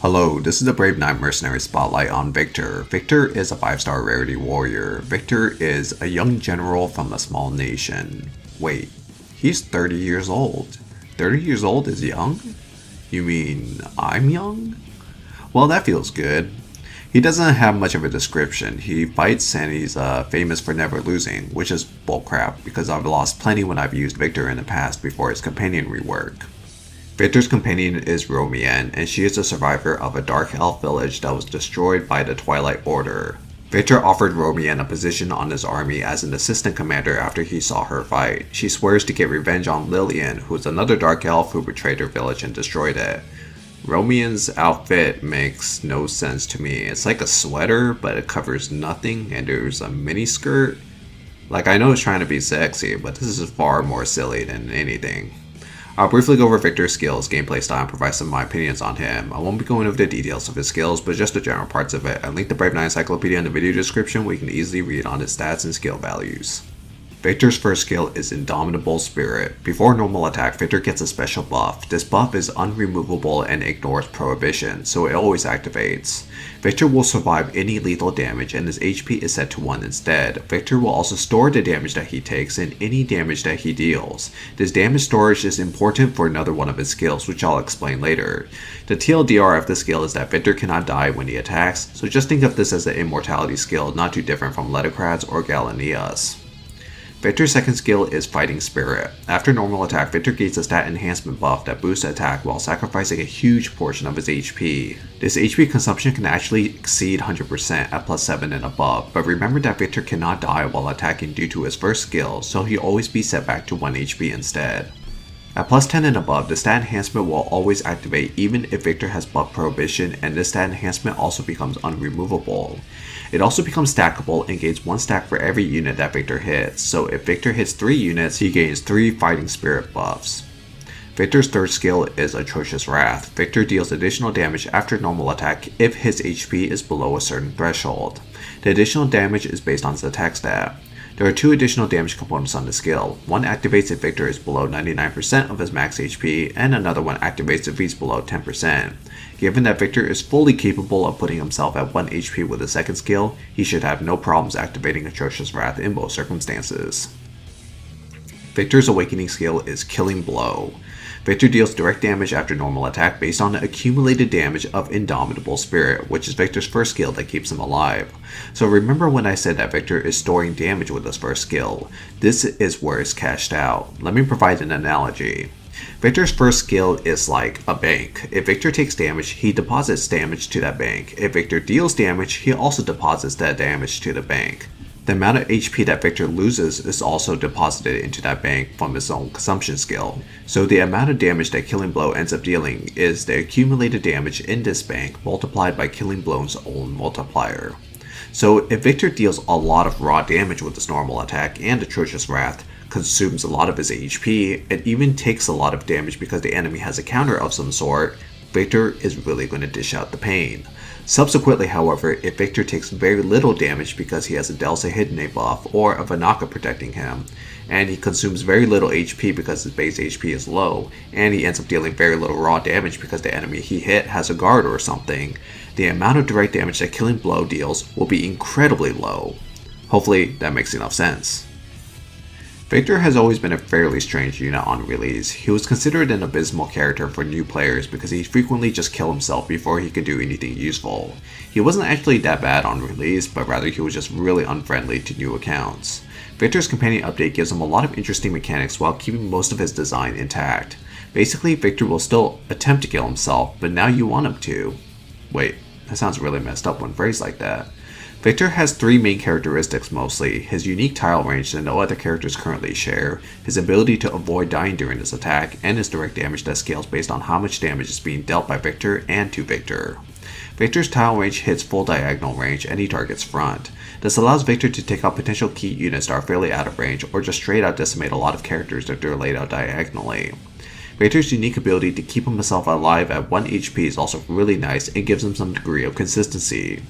Hello, this is the Brave Knight Mercenary Spotlight on Victor. Victor is a 5-star rarity warrior. Victor is a young general from a small nation. Wait, he's 30 years old. 30 years old is young? You mean I'm young? Well, that feels good. He doesn't have much of a description. He fights and he's famous for never losing, which is bullcrap because I've lost plenty when I've used Victor in the past before his companion rework. Victor's companion is Romien, and she is a survivor of a dark elf village that was destroyed by the Twilight Order. Victor offered Romien a position on his army as an assistant commander after he saw her fight. She swears to get revenge on Lillian, who is another dark elf who betrayed her village and destroyed it. Romien's outfit makes no sense to me. It's like a sweater, but it covers nothing, and there's a mini skirt. Like, I know it's trying to be sexy, but this is far more silly than anything. I'll briefly go over Victor's skills, gameplay style, and provide some of my opinions on him. I won't be going over the details of his skills, but just the general parts of it. I linked the Brave Knight Encyclopedia in the video description where you can easily read on his stats and skill values. Victor's first skill is Indomitable Spirit. Before normal attack, Victor gets a special buff. This buff is unremovable and ignores prohibition, so it always activates. Victor will survive any lethal damage and his HP is set to 1 instead. Victor will also store the damage that he takes and any damage that he deals. This damage storage is important for another one of his skills, which I'll explain later. The TLDR of the skill is that Victor cannot die when he attacks, so just think of this as an immortality skill, not too different from Letocrats or Galenias. Victor's second skill is Fighting Spirit. After normal attack, Victor gains a stat enhancement buff that boosts attack while sacrificing a huge portion of his HP. This HP consumption can actually exceed 100% at plus 7 and above, but remember that Victor cannot die while attacking due to his first skill, so he'll always be set back to 1 HP instead. At plus 10 and above, the stat enhancement will always activate even if Victor has buff prohibition, and this stat enhancement also becomes unremovable. It also becomes stackable and gains 1 stack for every unit that Victor hits, so if Victor hits 3 units, he gains 3 Fighting Spirit buffs. Victor's third skill is Atrocious Wrath. Victor deals additional damage after normal attack if his HP is below a certain threshold. The additional damage is based on his attack stat. There are 2 additional damage components on the skill. One activates if Victor is below 99% of his max HP, and another one activates if he's below 10%. Given that Victor is fully capable of putting himself at 1 HP with his second skill, he should have no problems activating Atrocious Wrath in both circumstances. Victor's awakening skill is Killing Blow. Victor deals direct damage after normal attack based on the accumulated damage of Indomitable Spirit, which is Victor's first skill that keeps him alive. So remember when I said that Victor is storing damage with his first skill? This is where it's cashed out. Let me provide an analogy. Victor's first skill is like a bank. If Victor takes damage, he deposits damage to that bank. If Victor deals damage, he also deposits that damage to the bank. The amount of HP that Victor loses is also deposited into that bank from his own consumption skill. So the amount of damage that Killing Blow ends up dealing is the accumulated damage in this bank multiplied by Killing Blow's own multiplier. So if Victor deals a lot of raw damage with his normal attack and Atrocious Wrath, consumes a lot of his HP, and even takes a lot of damage because the enemy has a counter of some sort, Victor is really going to dish out the pain. Subsequently, however, if Victor takes very little damage because he has a Delta Hidden buff or a Vanaka protecting him, and he consumes very little HP because his base HP is low, and he ends up dealing very little raw damage because the enemy he hit has a guard or something, the amount of direct damage that Killing Blow deals will be incredibly low. Hopefully that makes enough sense. Victor has always been a fairly strange unit on release. He was considered an abysmal character for new players because he frequently just killed himself before he could do anything useful. He wasn't actually that bad on release, but rather he was just really unfriendly to new accounts. Victor's companion update gives him a lot of interesting mechanics while keeping most of his design intact. Basically, Victor will still attempt to kill himself, but now you want him to. Wait, that sounds really messed up when phrased like that. Victor has 3 main characteristics mostly: his unique tile range that no other characters currently share, his ability to avoid dying during this attack, and his direct damage that scales based on how much damage is being dealt by Victor and to Victor. Victor's tile range hits full diagonal range and he targets front. This allows Victor to take out potential key units that are fairly out of range or just straight out decimate a lot of characters if they're laid out diagonally. Victor's unique ability to keep himself alive at 1 HP is also really nice and gives him some degree of consistency.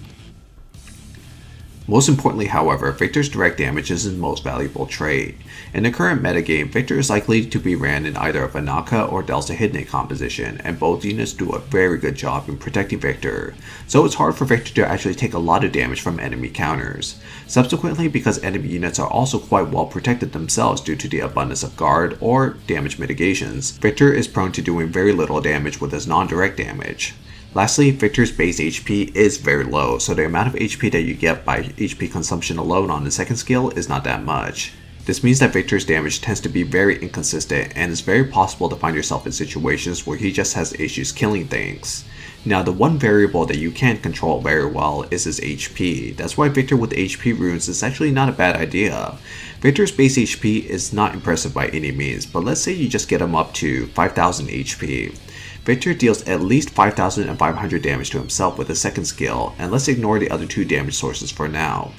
Most importantly, however, Victor's direct damage is his most valuable trait. In the current metagame, Victor is likely to be ran in either a Vanaka or Delta Hidne composition, and both units do a very good job in protecting Victor, so it's hard for Victor to actually take a lot of damage from enemy counters. Subsequently, because enemy units are also quite well protected themselves due to the abundance of guard or damage mitigations, Victor is prone to doing very little damage with his non-direct damage. Lastly, Victor's base HP is very low, so the amount of HP that you get by HP consumption alone on the second skill is not that much. This means that Victor's damage tends to be very inconsistent, and it's very possible to find yourself in situations where he just has issues killing things. Now, the one variable that you can't control very well is his HP. That's why Victor with HP runes is actually not a bad idea. Victor's base HP is not impressive by any means, but let's say you just get him up to 5000 HP. Victor deals at least 5,500 damage to himself with his second skill, and let's ignore the other two damage sources for now.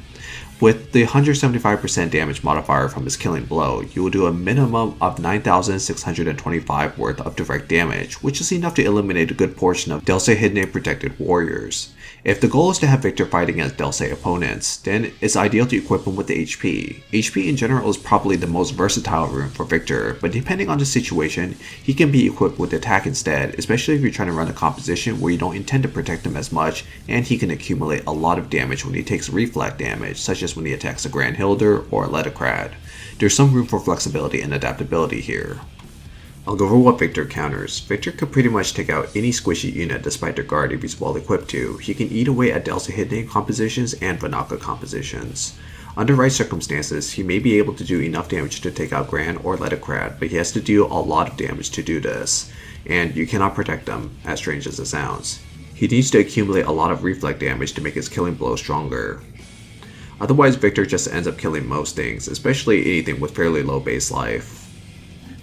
With the 175% damage modifier from his killing blow, you will do a minimum of 9,625 worth of direct damage, which is enough to eliminate a good portion of Delsey Hidne protected warriors. If the goal is to have Victor fight against Delsey opponents, then it's ideal to equip him with the HP. HP in general is probably the most versatile rune for Victor, but depending on the situation, he can be equipped with attack instead, especially if you're trying to run a composition where you don't intend to protect him as much, and he can accumulate a lot of damage when he takes reflect damage, such as when he attacks a Grand Hilder or a Letocrad. There's some room for flexibility and adaptability here. I'll go over what Victor counters. Victor could pretty much take out any squishy unit despite their guard if he's well equipped to. He can eat away at Delta Hidne compositions and Vanaka compositions. Under right circumstances, he may be able to do enough damage to take out Grand or Letocrad, but he has to deal a lot of damage to do this, and you cannot protect them, as strange as it sounds. He needs to accumulate a lot of reflect damage to make his killing blow stronger. Otherwise, Victor just ends up killing most things, especially anything with fairly low base life.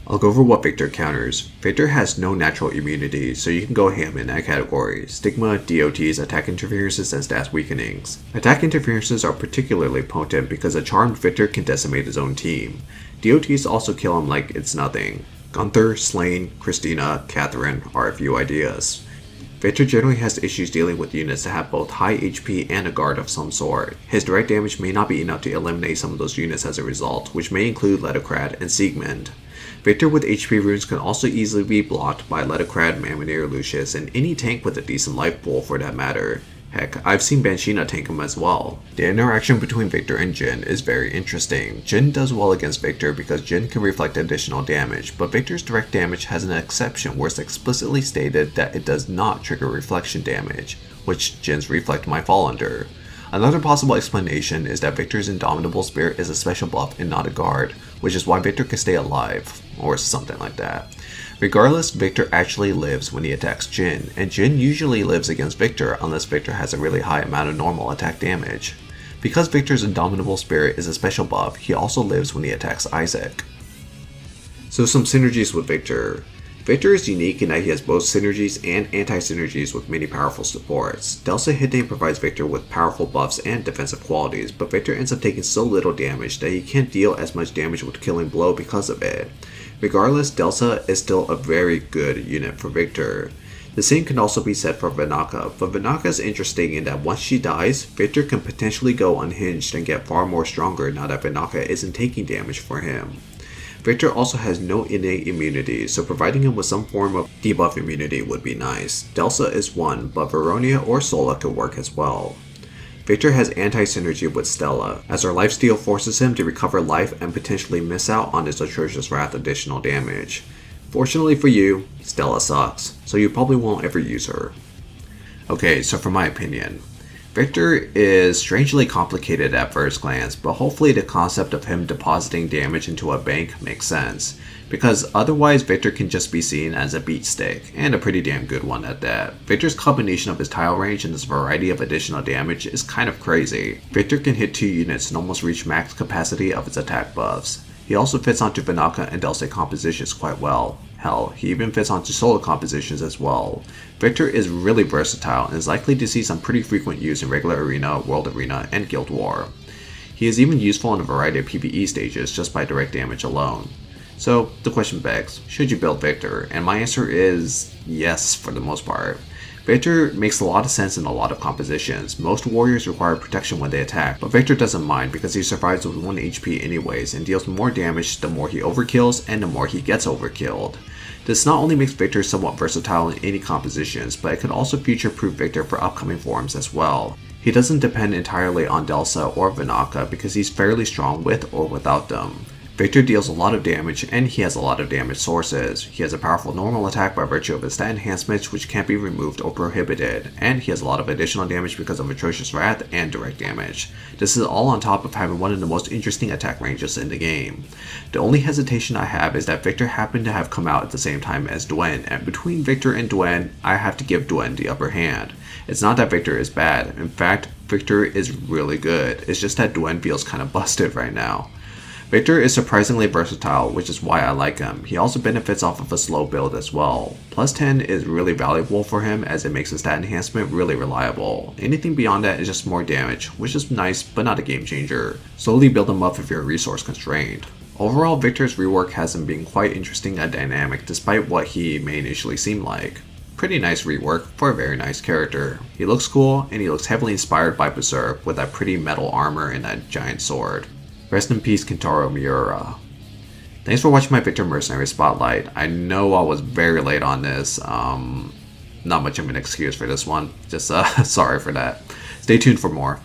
I'll go over what Victor counters. Victor has no natural immunity, so you can go ham in that category. Stigma, DOTs, attack interferences, and stats weakenings. Attack interferences are particularly potent because a charmed Victor can decimate his own team. DOTs also kill him like it's nothing. Gunther, Slain, Christina, Catherine are a few ideas. Victor generally has issues dealing with units that have both high HP and a guard of some sort. His direct damage may not be enough to eliminate some of those units as a result, which may include Letocrad and Siegmund. Victor with HP runes can also easily be blocked by Letocrad, Mammonier, Lucius, and any tank with a decent life pool for that matter. Heck, I've seen Banshina tank him as well. The interaction between Victor and Jin is very interesting. Jin does well against Victor because Jin can reflect additional damage, but Victor's direct damage has an exception where it's explicitly stated that it does not trigger reflection damage, which Jin's reflect might fall under. Another possible explanation is that Victor's Indomitable Spirit is a special buff and not a guard, which is why Victor can stay alive, or something like that. Regardless, Victor actually lives when he attacks Jin, and Jin usually lives against Victor unless Victor has a really high amount of normal attack damage. Because Victor's Indomitable Spirit is a special buff, he also lives when he attacks Isaac. So some synergies with Victor. Victor is unique in that he has both synergies and anti-synergies with many powerful supports. Delta Hidne provides Victor with powerful buffs and defensive qualities, but Victor ends up taking so little damage that he can't deal as much damage with Killing Blow because of it. Regardless, Delta is still a very good unit for Victor. The same can also be said for Vanaka, but Vanaka is interesting in that once she dies, Victor can potentially go unhinged and get far more stronger now that Vanaka isn't taking damage for him. Victor also has no innate immunity, so providing him with some form of debuff immunity would be nice. Delta is one, but Veronia or Sola could work as well. Victor has anti-synergy with Stella, as her lifesteal forces him to recover life and potentially miss out on his Atrocious Wrath additional damage. Fortunately for you, Stella sucks, so you probably won't ever use her. Okay, so for my opinion, Victor is strangely complicated at first glance, but hopefully the concept of him depositing damage into a bank makes sense, because otherwise Victor can just be seen as a beat stick, and a pretty damn good one at that. Victor's combination of his tile range and this variety of additional damage is kind of crazy. Victor can hit 2 units and almost reach max capacity of its attack buffs. He also fits onto Vanaka and Delsey compositions quite well. Hell, he even fits onto solo compositions as well. Victor is really versatile and is likely to see some pretty frequent use in regular arena, world arena, and guild war. He is even useful in a variety of PvE stages just by direct damage alone. So the question begs, should you build Victor? And my answer is yes for the most part. Victor makes a lot of sense in a lot of compositions. Most warriors require protection when they attack, but Victor doesn't mind because he survives with 1 HP anyways and deals more damage the more he overkills and the more he gets overkilled. This not only makes Victor somewhat versatile in any compositions, but it can also future-proof Victor for upcoming forms as well. He doesn't depend entirely on Delsa or Vinaka because he's fairly strong with or without them. Victor deals a lot of damage and he has a lot of damage sources. He has a powerful normal attack by virtue of his stat enhancements which can't be removed or prohibited, and he has a lot of additional damage because of Atrocious Wrath and direct damage. This is all on top of having one of the most interesting attack ranges in the game. The only hesitation I have is that Victor happened to have come out at the same time as Duen, and between Victor and Duen, I have to give Duen the upper hand. It's not that Victor is bad, in fact, Victor is really good, it's just that Duen feels kinda busted right now. Victor is surprisingly versatile, which is why I like him. He also benefits off of a slow build as well. Plus 10 is really valuable for him as it makes his stat enhancement really reliable. Anything beyond that is just more damage, which is nice but not a game changer. Slowly build him up if you're resource constrained. Overall, Victor's rework has him being quite interesting and dynamic despite what he may initially seem like. Pretty nice rework for a very nice character. He looks cool and he looks heavily inspired by Berserk with that pretty metal armor and that giant sword. Rest in peace, Kentaro Miura. Thanks for watching my Victor Mercenary Spotlight. I know I was very late on this. Not much of an excuse for this one. Just sorry for that. Stay tuned for more.